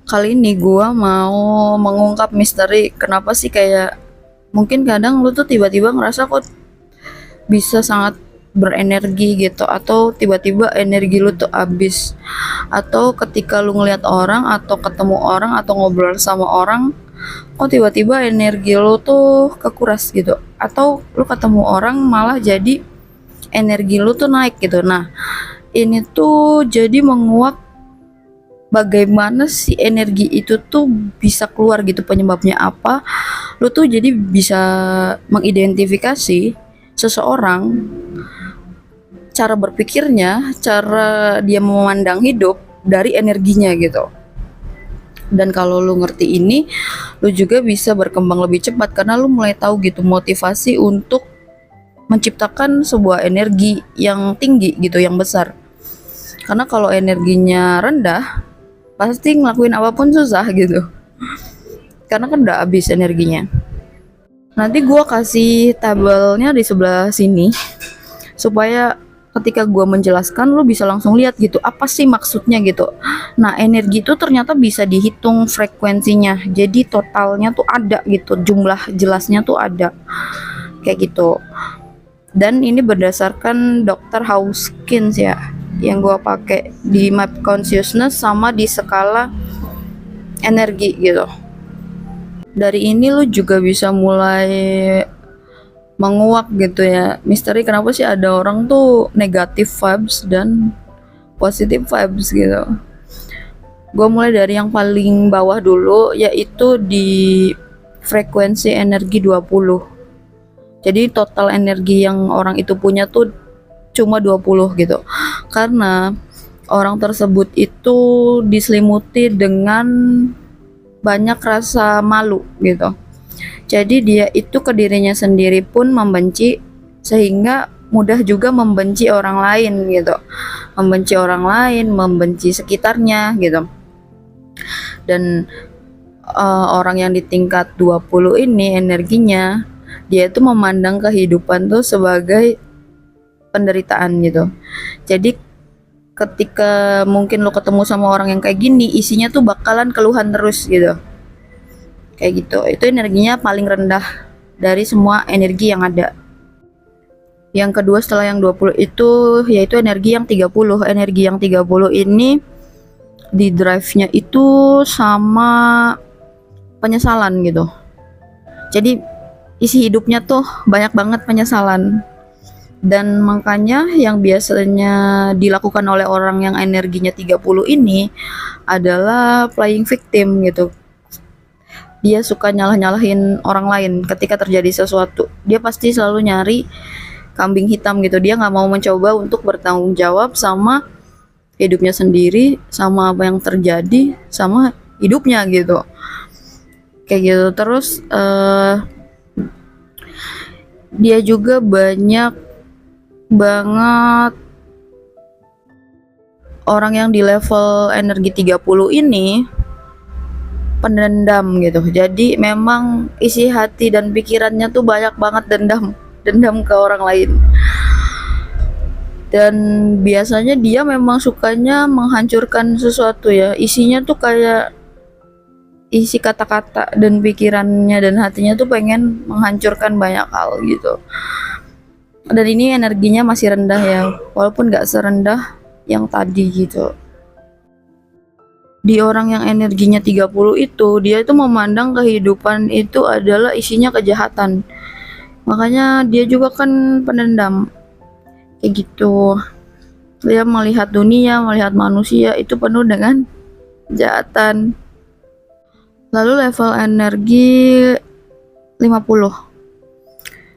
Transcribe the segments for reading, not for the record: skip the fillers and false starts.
Kali ini gua mau mengungkap misteri kenapa sih kayak mungkin kadang lu tuh tiba-tiba ngerasa kok bisa sangat berenergi gitu, atau tiba-tiba energi lu tuh habis, atau ketika lu ngelihat orang atau ketemu orang atau ngobrol sama orang kok tiba-tiba energi lu tuh kekuras gitu, atau lu ketemu orang malah jadi energi lu tuh naik gitu. Nah, ini tuh jadi menguak bagaimana si energi itu tuh bisa keluar gitu, penyebabnya apa. Lu tuh jadi bisa mengidentifikasi seseorang, cara berpikirnya, cara dia memandang hidup dari energinya gitu. Dan kalau lu ngerti ini, lu juga bisa berkembang lebih cepat karena lu mulai tahu gitu motivasi untuk menciptakan sebuah energi yang tinggi gitu, yang besar. Karena kalau energinya rendah, pasti ngelakuin apapun susah gitu. Karena kan udah habis energinya. Nanti gua kasih tabelnya di sebelah sini supaya ketika gua menjelaskan lu bisa langsung lihat gitu apa sih maksudnya gitu. Nah, energi itu ternyata bisa dihitung frekuensinya. Jadi totalnya tuh ada gitu, jumlah jelasnya tuh ada. Kayak gitu. Dan ini berdasarkan Dr. Hawkins ya, yang gua pakai di map consciousness sama di skala energi gitu. Dari ini lu juga bisa mulai menguak gitu ya misteri kenapa sih ada orang tuh negatif vibes dan positif vibes gitu. Gue mulai dari yang paling bawah dulu, yaitu di frekuensi energi 20. Jadi total energi yang orang itu punya tuh cuma 20 gitu. Karena orang tersebut itu diselimuti dengan banyak rasa malu gitu. Jadi dia itu ke dirinya sendiri pun membenci, sehingga mudah juga membenci orang lain gitu. Membenci orang lain, membenci sekitarnya gitu. Dan orang yang di tingkat 20 ini energinya, dia itu memandang kehidupan tuh sebagai penderitaan gitu. Jadi ketika mungkin lo ketemu sama orang yang kayak gini, isinya tuh bakalan keluhan terus gitu. Kayak gitu. Itu energinya paling rendah dari semua energi yang ada. Yang kedua setelah yang 20 itu yaitu energi yang 30. Energi yang 30 ini di drive-nya itu sama penyesalan gitu. Jadi isi hidupnya tuh banyak banget penyesalan. Dan makanya yang biasanya dilakukan oleh orang yang energinya 30 ini adalah playing victim gitu. Dia suka nyalah-nyalahin orang lain ketika terjadi sesuatu. Dia pasti selalu nyari kambing hitam gitu. Dia nggak mau mencoba untuk bertanggung jawab sama hidupnya sendiri, sama apa yang terjadi sama hidupnya gitu. Kayak gitu. Terus dia juga banyak banget orang yang di level energi 30 ini pendendam gitu. Jadi memang isi hati dan pikirannya tuh banyak banget dendam ke orang lain. Dan biasanya dia memang sukanya menghancurkan sesuatu ya. Isinya tuh kayak isi kata-kata dan pikirannya dan hatinya tuh pengen menghancurkan banyak hal gitu. Dan ini energinya masih rendah ya, walaupun gak serendah yang tadi gitu. Di orang yang energinya 30 itu, dia itu memandang kehidupan itu adalah isinya kejahatan. Makanya dia juga kan pendendam. Kayak gitu. Dia melihat dunia, melihat manusia itu penuh dengan kejahatan. Lalu level energi 50.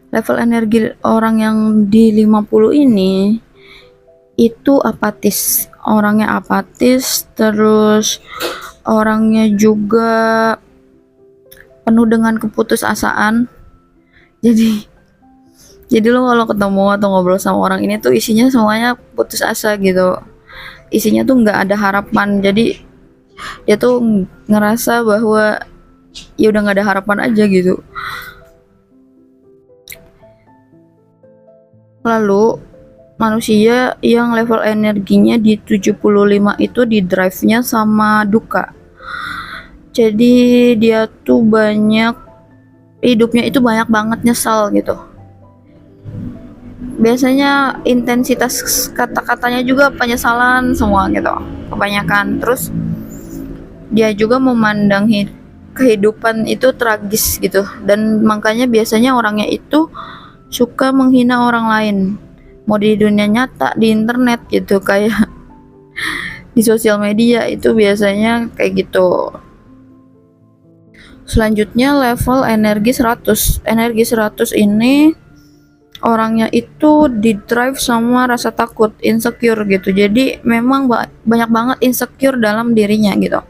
Level energi orang yang di 50 ini itu apatis. Orangnya apatis, terus orangnya juga penuh dengan keputusasaan. Jadi lo kalau ketemu atau ngobrol sama orang ini tuh isinya semuanya putus asa gitu. Isinya tuh nggak ada harapan. Jadi dia tuh ngerasa bahwa ya udah nggak ada harapan aja gitu. Lalu manusia yang level energinya di 75 itu di drive-nya sama duka. Jadi dia tuh hidupnya itu banyak banget nyesal gitu. Biasanya intensitas kata-katanya juga penyesalan semua gitu, kebanyakan. Terus dia juga memandang kehidupan itu tragis gitu, dan makanya biasanya orangnya itu suka menghina orang lain, mau di dunia nyata, di internet gitu, kayak di sosial media itu biasanya kayak gitu. Selanjutnya level energi 100. Energi 100 ini orangnya itu di drive sama rasa takut, insecure gitu. Jadi memang banyak banget insecure dalam dirinya gitu.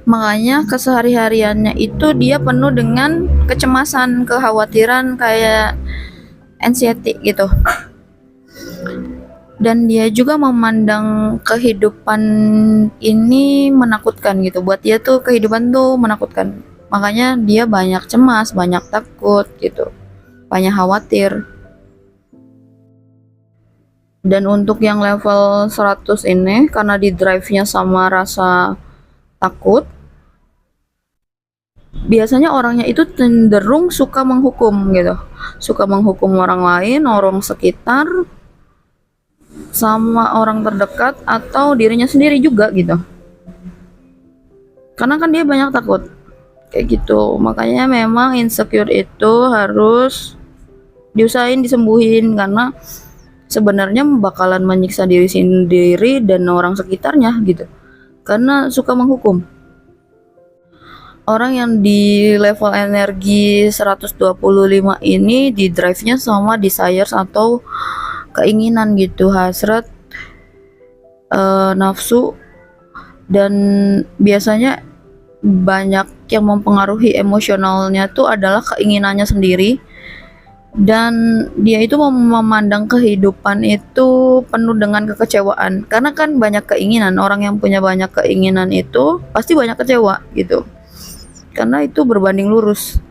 Makanya kesehari-hariannya itu dia penuh dengan kecemasan, kekhawatiran, kayak anxiety gitu. Dan dia juga memandang kehidupan ini menakutkan gitu. Buat dia tuh kehidupan tuh menakutkan. Makanya dia banyak cemas, banyak takut gitu, banyak khawatir. Dan untuk yang level 100 ini, karena di drive-nya sama rasa takut, biasanya orangnya itu cenderung suka menghukum gitu. Suka menghukum orang lain, orang sekitar, sama orang terdekat, atau dirinya sendiri juga gitu. Karena kan dia banyak takut kayak gitu. Makanya memang insecure itu harus diusahain disembuhin, karena sebenarnya bakalan menyiksa diri sendiri dan orang sekitarnya gitu, karena suka menghukum. Orang yang di level energi 125 ini di drive-nya sama desires atau keinginan gitu, hasrat, nafsu, dan biasanya banyak yang mempengaruhi emosionalnya tuh adalah keinginannya sendiri. Dan dia itu memandang kehidupan itu penuh dengan kekecewaan, karena kan banyak keinginan. Orang yang punya banyak keinginan itu pasti banyak kecewa gitu, karena itu berbanding lurus.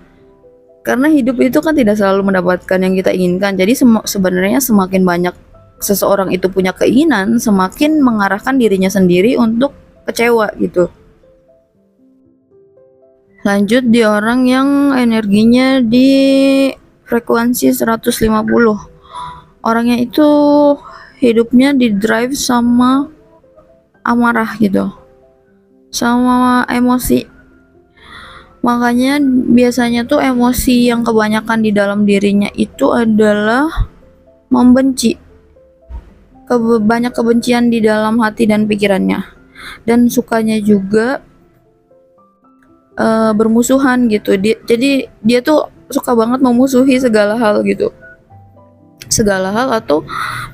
Karena hidup itu kan tidak selalu mendapatkan yang kita inginkan. Jadi sebenarnya semakin banyak seseorang itu punya keinginan, semakin mengarahkan dirinya sendiri untuk kecewa gitu. Lanjut di orang yang energinya di frekuensi 150. Orangnya itu hidupnya di drive sama amarah gitu, sama emosi. Makanya biasanya tuh emosi yang kebanyakan di dalam dirinya itu adalah membenci. Banyak kebencian di dalam hati dan pikirannya. Dan sukanya juga bermusuhan gitu. Jadi dia tuh suka banget memusuhi segala hal gitu, segala hal, atau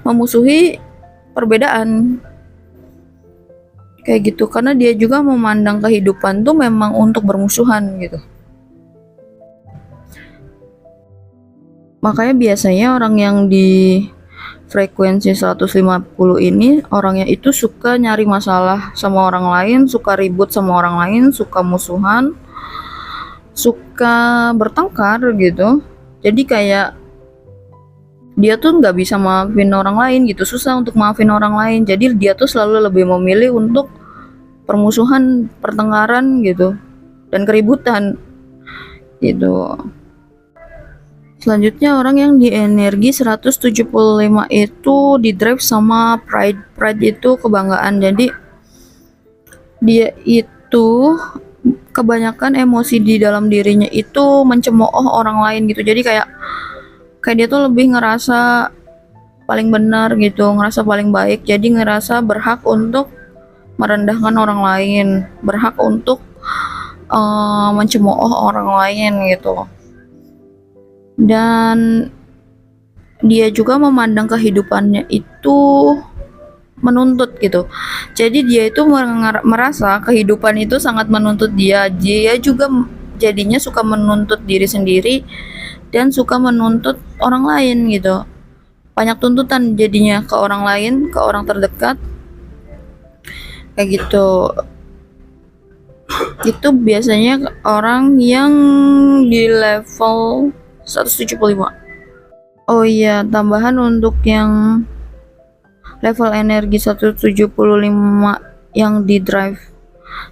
memusuhi perbedaan kayak gitu, karena dia juga memandang kehidupan tuh memang untuk bermusuhan gitu. Makanya biasanya orang yang di frekuensi 150 ini orangnya itu suka nyari masalah sama orang lain, suka ribut sama orang lain, suka musuhan, suka bertengkar gitu. Jadi kayak dia tuh nggak bisa maafin orang lain gitu, susah untuk maafin orang lain. Jadi dia tuh selalu lebih memilih untuk permusuhan, pertengkaran gitu, dan keributan gitu. Selanjutnya orang yang di energi 175 itu di drive sama pride. Pride itu kebanggaan. Jadi dia itu kebanyakan emosi di dalam dirinya itu mencemooh orang lain gitu. Jadi kayak dia tuh lebih ngerasa paling benar gitu, ngerasa paling baik. Jadi ngerasa berhak untuk merendahkan orang lain, berhak untuk mencemooh orang lain gitu. Dan dia juga memandang kehidupannya itu menuntut gitu. Jadi dia itu merasa kehidupan itu sangat menuntut dia. Dia juga jadinya suka menuntut diri sendiri dan suka menuntut orang lain gitu. Banyak tuntutan jadinya ke orang lain, ke orang terdekat kayak gitu. Itu biasanya orang yang di level 175. Oh iya, tambahan untuk yang level energi 175 yang di drive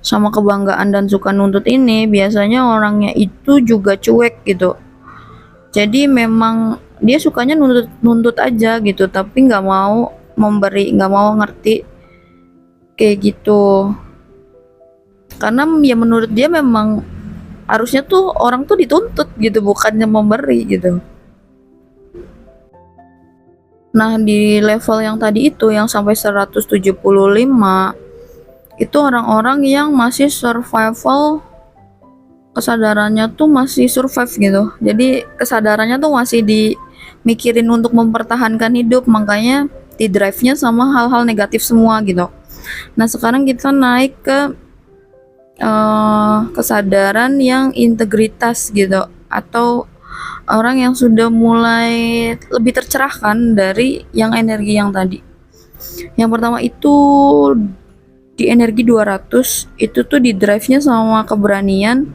sama kebanggaan dan suka nuntut ini, biasanya orangnya itu juga cuek gitu. Jadi memang dia sukanya nuntut aja gitu, tapi nggak mau memberi, nggak mau ngerti kayak gitu. Karena ya menurut dia memang harusnya tuh orang tuh dituntut gitu, bukannya memberi gitu. Nah, di level yang tadi itu yang sampai 175 itu orang-orang yang masih survival, kesadarannya tuh masih survive gitu. Jadi kesadarannya tuh masih dimikirin untuk mempertahankan hidup, makanya di drive-nya sama hal-hal negatif semua gitu. Nah, sekarang kita naik ke kesadaran yang integritas gitu, atau orang yang sudah mulai lebih tercerahkan dari yang energi yang tadi. Yang pertama itu di energi 200, itu tuh di drive-nya sama keberanian,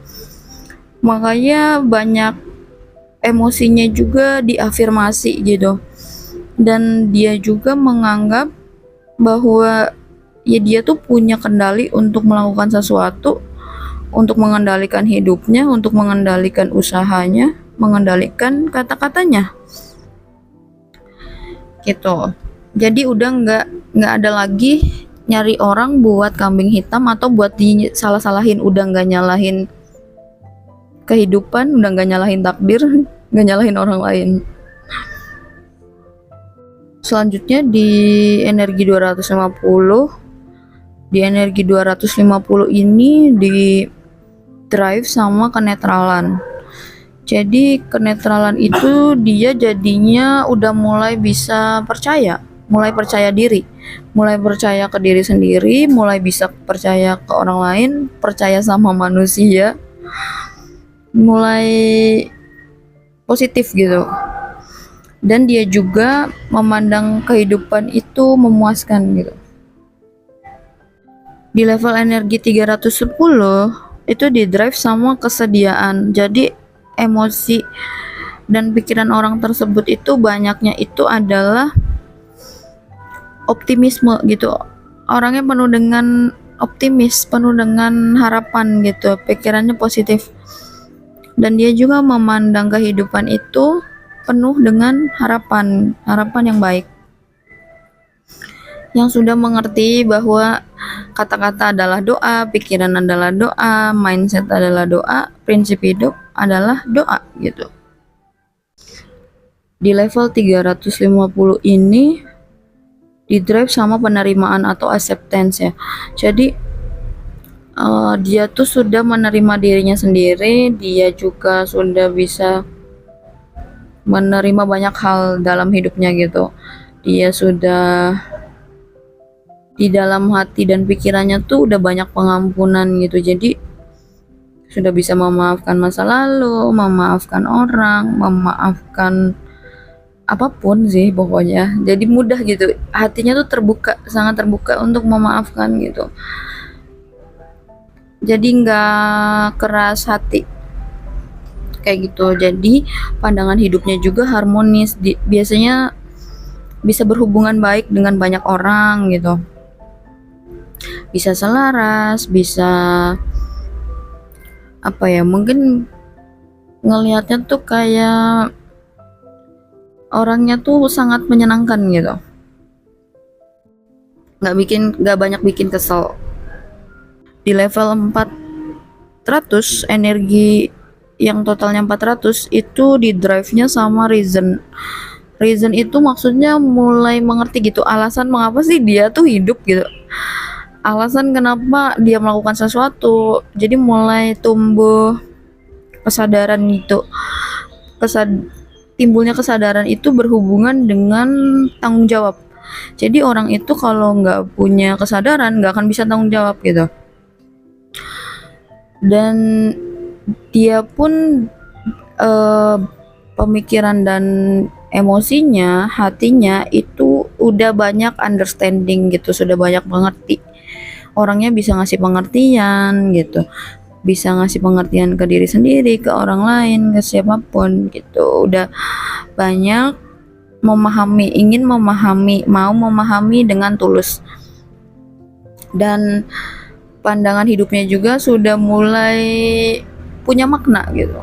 makanya banyak emosinya juga diafirmasi gitu. Dan dia juga menganggap bahwa ya dia tuh punya kendali untuk melakukan sesuatu, untuk mengendalikan hidupnya, untuk mengendalikan usahanya, mengendalikan kata-katanya gitu. Jadi udah nggak ada lagi nyari orang buat kambing hitam atau buat disalah-salahin, udah nggak nyalahin kehidupan, udah nggak nyalahin takdir, nggak nyalahin orang lain. Selanjutnya di energi 250, di energi 250 ini di drive sama kenetralan. Jadi kenetralan itu dia jadinya udah mulai bisa percaya, mulai percaya diri, mulai percaya ke diri sendiri, mulai bisa percaya ke orang lain, percaya sama manusia, mulai positif gitu. Dan dia juga memandang kehidupan itu memuaskan gitu. Di level energi 310 itu di drive sama kesediaan. Jadi emosi dan pikiran orang tersebut itu banyaknya itu adalah optimisme gitu. Orangnya penuh dengan optimis, penuh dengan harapan gitu, pikirannya positif. Dan dia juga memandang kehidupan itu penuh dengan harapan, harapan yang baik. Yang sudah mengerti bahwa kata-kata adalah doa, pikiran adalah doa, mindset adalah doa, prinsip hidup adalah doa gitu. Di level 350 ini di drive sama penerimaan atau acceptance ya. Jadi dia tuh sudah menerima dirinya sendiri, dia juga sudah bisa menerima banyak hal dalam hidupnya gitu. Dia sudah di dalam hati dan pikirannya tuh udah banyak pengampunan gitu. Jadi sudah bisa memaafkan masa lalu, memaafkan orang, memaafkan apapun sih pokoknya. Jadi mudah gitu, hatinya tuh terbuka, sangat terbuka untuk memaafkan gitu. Jadi nggak keras hati kayak gitu. Jadi pandangan hidupnya juga harmonis. Biasanya bisa berhubungan baik dengan banyak orang gitu, bisa selaras, bisa apa ya, mungkin ngelihatnya tuh kayak orangnya tuh sangat menyenangkan gitu, nggak banyak bikin kesel. Di level 400 energi yang totalnya 400 itu di drive-nya sama reason. Reason itu maksudnya mulai mengerti gitu, alasan mengapa sih dia tuh hidup gitu, alasan kenapa dia melakukan sesuatu. Jadi mulai tumbuh kesadaran gitu. Timbulnya kesadaran itu berhubungan dengan tanggung jawab. Jadi orang itu kalau nggak punya kesadaran nggak akan bisa tanggung jawab gitu. Dan dia pun pemikiran dan emosinya, hatinya itu udah banyak understanding gitu, sudah banyak mengerti. Orangnya bisa ngasih pengertian gitu, bisa ngasih pengertian ke diri sendiri, ke orang lain, ke siapapun gitu. Udah banyak memahami, ingin memahami, mau memahami dengan tulus. Dan pandangan hidupnya juga sudah mulai punya makna gitu,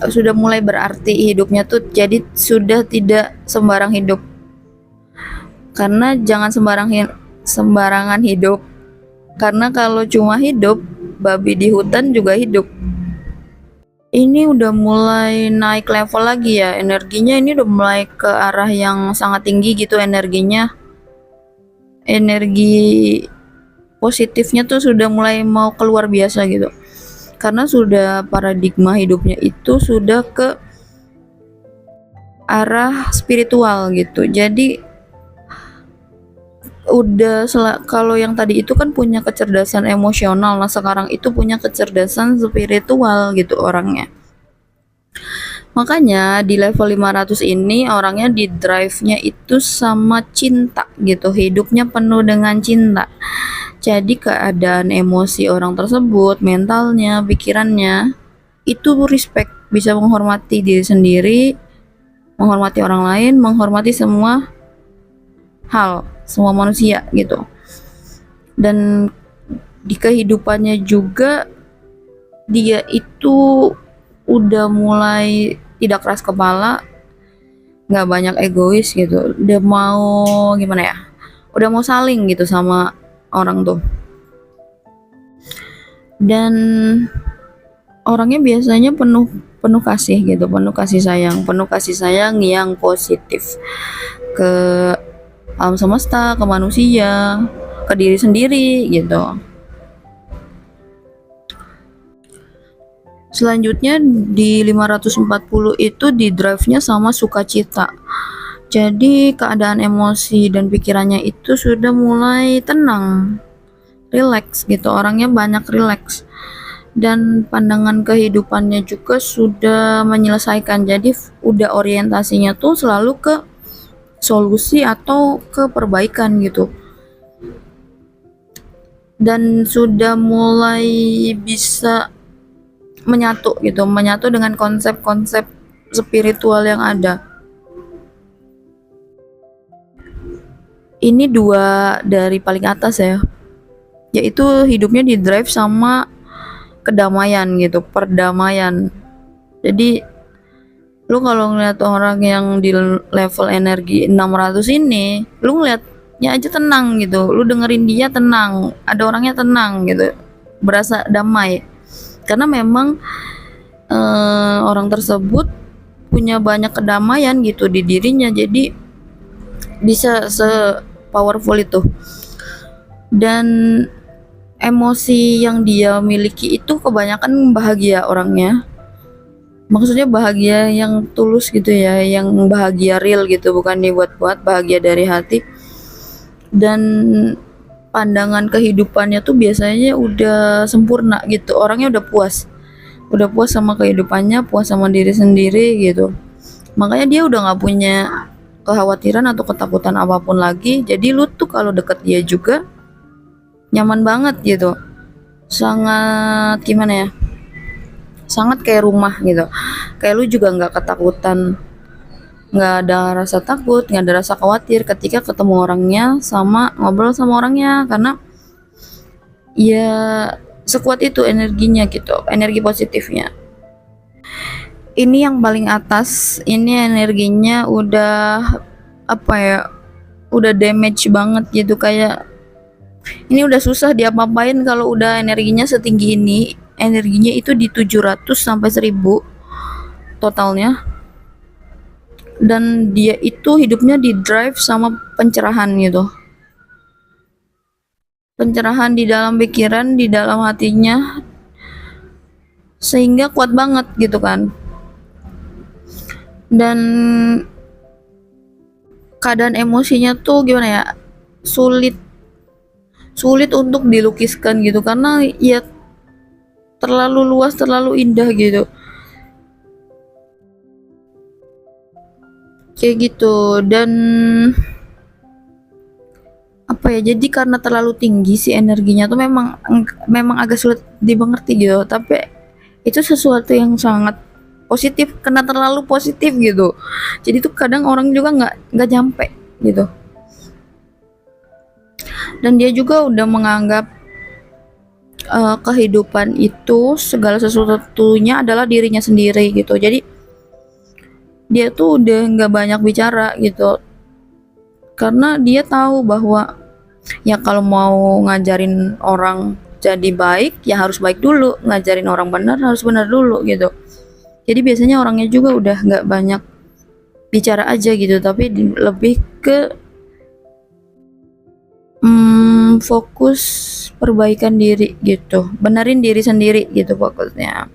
sudah mulai berarti hidupnya tuh, jadi sudah tidak sembarang hidup. Karena jangan sembarangan hidup, karena kalau cuma hidup, babi di hutan juga hidup. Ini udah mulai naik level lagi ya energinya, ini udah mulai ke arah yang sangat tinggi gitu energinya. Energi positifnya tuh sudah mulai mau keluar biasa gitu, karena sudah paradigma hidupnya itu sudah ke arah spiritual gitu. Jadi udah kalau yang tadi itu kan punya kecerdasan emosional, nah sekarang itu punya kecerdasan spiritual gitu orangnya. Makanya di level 500 ini orangnya di drive-nya itu sama cinta gitu, hidupnya penuh dengan cinta. Jadi keadaan emosi orang tersebut, mentalnya, pikirannya itu respect, bisa menghormati diri sendiri, menghormati orang lain, menghormati semua hal, semua manusia gitu. Dan di kehidupannya juga dia itu udah mulai tidak keras kepala, nggak banyak egois gitu, udah mau gimana ya, udah mau saling gitu sama orang tuh. Dan orangnya biasanya penuh penuh kasih gitu, penuh kasih sayang yang positif ke alam semesta, ke manusia, ke diri sendiri gitu. Selanjutnya di 540 itu di drive-nya sama sukacita. Jadi keadaan emosi dan pikirannya itu sudah mulai tenang, relax gitu, orangnya banyak relax. Dan pandangan kehidupannya juga sudah menyelesaikan, jadi udah orientasinya tuh selalu ke solusi atau ke perbaikan gitu. Dan sudah mulai bisa menyatu gitu, menyatu dengan konsep-konsep spiritual yang ada. Ini dua dari paling atas ya, yaitu hidupnya di drive sama kedamaian gitu, perdamaian. Jadi lu kalau ngeliat orang yang di level energi 600 ini, lu ngeliatnya aja tenang gitu, lu dengerin dia tenang, ada orangnya tenang gitu, berasa damai. Karena memang orang tersebut punya banyak kedamaian gitu di dirinya, jadi bisa se-powerful itu. Dan emosi yang dia miliki itu kebanyakan bahagia orangnya, maksudnya bahagia yang tulus gitu ya, yang bahagia real gitu, bukan dibuat-buat, bahagia dari hati. Dan pandangan kehidupannya tuh biasanya udah sempurna gitu, orangnya udah puas sama kehidupannya, puas sama diri sendiri gitu. Makanya dia udah nggak punya kekhawatiran atau ketakutan apapun lagi. Jadi lu tuh kalau deket dia juga nyaman banget gitu, sangat gimana ya, sangat kayak rumah gitu. Kayak lu juga nggak ketakutan, nggak ada rasa takut, nggak ada rasa khawatir ketika ketemu orangnya sama ngobrol sama orangnya, karena ya sekuat itu energinya gitu, energi positifnya. Ini yang paling atas, ini energinya udah apa ya, udah damage banget gitu, kayak ini udah susah diapa-apain kalau udah energinya setinggi ini. Energinya itu di 700 sampai 1000 totalnya. Dan dia itu hidupnya di drive sama pencerahan gitu, pencerahan di dalam pikiran, di dalam hatinya, sehingga kuat banget gitu kan. Dan keadaan emosinya tuh gimana ya, sulit sulit untuk dilukiskan gitu, karena ya terlalu luas, terlalu indah gitu, kayak gitu. Dan apa ya, jadi karena terlalu tinggi si energinya tuh memang agak sulit dimengerti gitu, tapi itu sesuatu yang sangat positif, karena terlalu positif gitu. Jadi tuh kadang orang juga nggak nyampe gitu. Dan dia juga udah menganggap kehidupan itu segala sesuatunya adalah dirinya sendiri gitu. Jadi dia tuh udah nggak banyak bicara gitu, karena dia tahu bahwa ya kalau mau ngajarin orang jadi baik ya harus baik dulu, ngajarin orang benar harus benar dulu gitu. Jadi biasanya orangnya juga udah nggak banyak bicara aja gitu, tapi lebih ke fokus perbaikan diri gitu, benerin diri sendiri gitu fokusnya.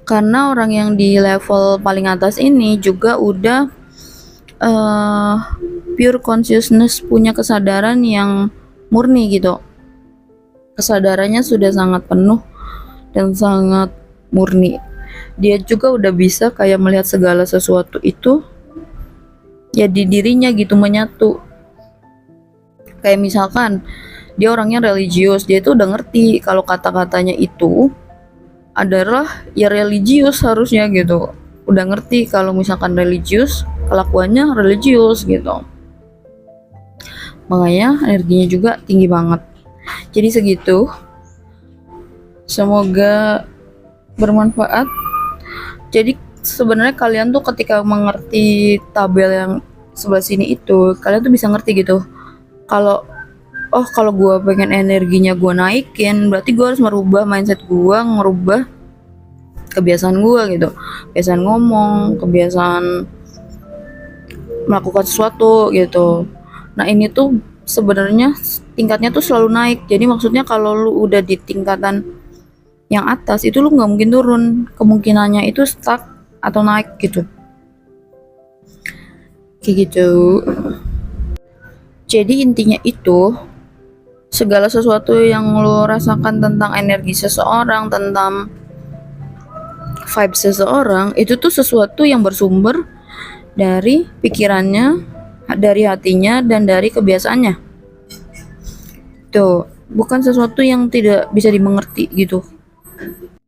Karena orang yang di level paling atas ini juga udah pure consciousness, punya kesadaran yang murni gitu. Kesadarannya sudah sangat penuh dan sangat murni. Dia juga udah bisa kayak melihat segala sesuatu itu ya di dirinya gitu, menyatu. Kayak misalkan dia orangnya religius, dia tuh udah ngerti kalau kata-katanya itu adalah ya religius harusnya gitu. Udah ngerti kalau misalkan religius, kelakuannya religius gitu. Makanya energinya juga tinggi banget. Jadi segitu. Semoga bermanfaat. Jadi sebenarnya kalian tuh ketika mengerti tabel yang sebelah sini itu, kalian tuh bisa ngerti gitu. Kalau kalau gue pengen energinya gue naikin, berarti gue harus merubah mindset gue, ngerubah kebiasaan gue gitu, kebiasaan ngomong, kebiasaan melakukan sesuatu gitu. Nah ini tuh sebenarnya tingkatnya tuh selalu naik. Jadi maksudnya kalau lu udah di tingkatan yang atas itu lu nggak mungkin turun, kemungkinannya itu stuck atau naik gitu, kayak gitu. Jadi intinya itu segala sesuatu yang lo rasakan tentang energi seseorang, tentang vibe seseorang, itu tuh sesuatu yang bersumber dari pikirannya, dari hatinya, dan dari kebiasaannya. Tuh, bukan sesuatu yang tidak bisa dimengerti gitu.